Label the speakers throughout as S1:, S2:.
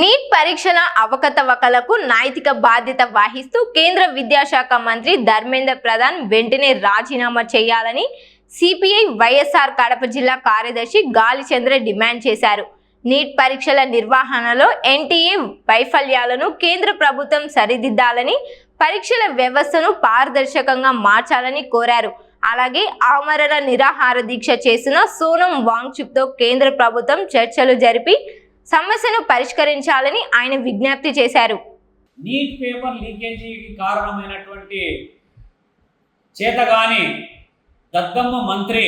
S1: Neat పరీక్షల అవకతవకలకు నైతిక బాధ్యత వహిస్తూ కేంద్ర విద్యాశాఖ మంత్రి ధర్మేంద్ర ప్రధాన్ వెంటనే రాజీనామా చేయాలని సిపిఐ వైఎస్ఆర్ కడప జిల్లా కార్యదర్శి గాలిచంద్ర డిమాండ్ చేశారు. నీట్ పరీక్షల నిర్వహణలో ఎన్టీఏ వైఫల్యాలను కేంద్ర ప్రభుత్వం సరిదిద్దాలని, పరీక్షల వ్యవస్థను పారదర్శకంగా మార్చాలని కోరారు. అలాగే ఆమరణ నిరాహార దీక్ష చేసిన సోనం వాంగ్చుక్తో కేంద్ర ప్రభుత్వం చర్చలు జరిపి సమస్యను పరిష్కరించాలని ఆయన విజ్ఞప్తి చేశారు.
S2: నీట్ పేపర్ లీకేజీకి కారణమైనటువంటి చేతగాని దద్దమ్మ మంత్రి,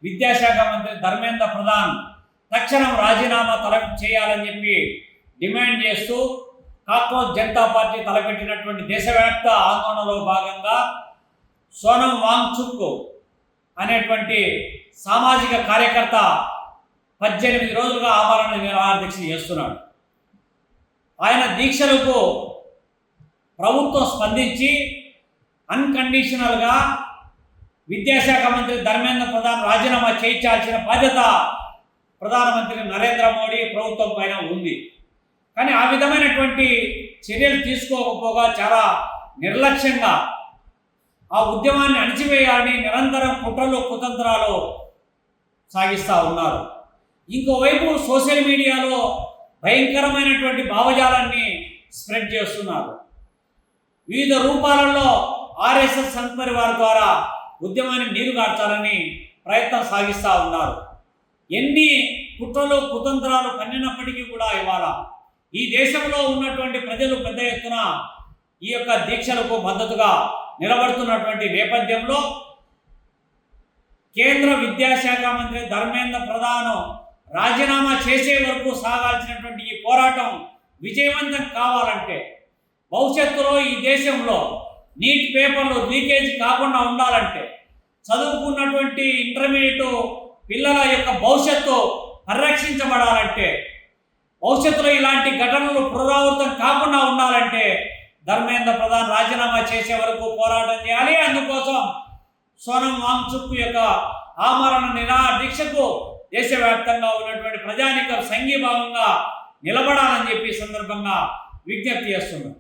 S2: విద్యాశాఖ మంత్రి ధర్మేంద్ర ప్రధాన్ తక్షణం రాజీనామా చేయాలని చెప్పి డిమాండ్ చేస్తూ కాక్రోచ్ జనతా పార్టీ తలపెట్టినటువంటి దేశవ్యాప్త ఆందోళనలో భాగంగా సోనం వాంగ్చుక్ అనేటువంటి సామాజిక కార్యకర్త 18 రోజులుగా ఆమరణ నిరాహార దీక్ష చేస్తున్నాడు. ఆయన దీక్షలకు ప్రభుత్వం స్పందించి అన్కండిషనల్గా విద్యాశాఖ మంత్రి ధర్మేంద్ర ప్రధాన్ రాజీనామా చేయించాల్సిన బాధ్యత ప్రధానమంత్రి నరేంద్ర మోడీ ప్రభుత్వం పైన ఉంది. కానీ ఆ విధమైనటువంటి చర్యలు తీసుకోకపోగా చాలా నిర్లక్ష్యంగా ఆ ఉద్యమాన్ని అణిచివేయాలని నిరంతరం కుట్రలు కుతంత్రాలు సాగిస్తూ ఉన్నారు. ఇంకోవైపు సోషల్ మీడియాలో భయంకరమైనటువంటి భావజాలాన్ని స్ప్రెడ్ చేస్తున్నారు. వివిధ రూపాలలో ఆర్ఎస్ఎస్ సంఘపరివార్ ద్వారా ఉద్యమాన్ని నీరుగార్చాలని ప్రయత్నం సాగిస్తూ ఉన్నారు. ఎన్ని కుట్రలు కుతంత్రాలు పన్నినప్పటికీ కూడా ఇవాళ ఈ దేశంలో ఉన్నటువంటి ప్రజలు పెద్ద ఎత్తున ఈ యొక్క దీక్షలకు మద్దతుగా నిలబడుతున్నటువంటి నేపథ్యంలో కేంద్ర విద్యాశాఖ మంత్రి ధర్మేంద్ర ప్రధాన్ రాజీనామా చేసే వరకు సాగాల్సినటువంటి ఈ పోరాటం విజయవంతం కావాలంటే, భవిష్యత్తులో ఈ దేశంలో నీట్ పేపర్లు లీకేజ్ కాకుండా ఉండాలంటే, చదువుకున్నటువంటి ఇంటర్మీడియట్ పిల్లల యొక్క భవిష్యత్తు పరిరక్షించబడాలంటే, భవిష్యత్తులో ఇలాంటి ఘటనలు పునరావృతం కాకుండా ఉండాలంటే ధర్మేంద్ర ప్రధాన్ రాజీనామా చేసే వరకు పోరాటం చేయాలి. అందుకోసం సోనం వాంగ్చుక్ యొక్క ఆమరణ నిరాహార దీక్షకు దేశవ్యాప్తంగా ఉన్నటువంటి ప్రజానీకం సంఘీభావంగా నిలబడాలని చెప్పి సందర్భంగా విజ్ఞప్తి చేస్తున్నాం.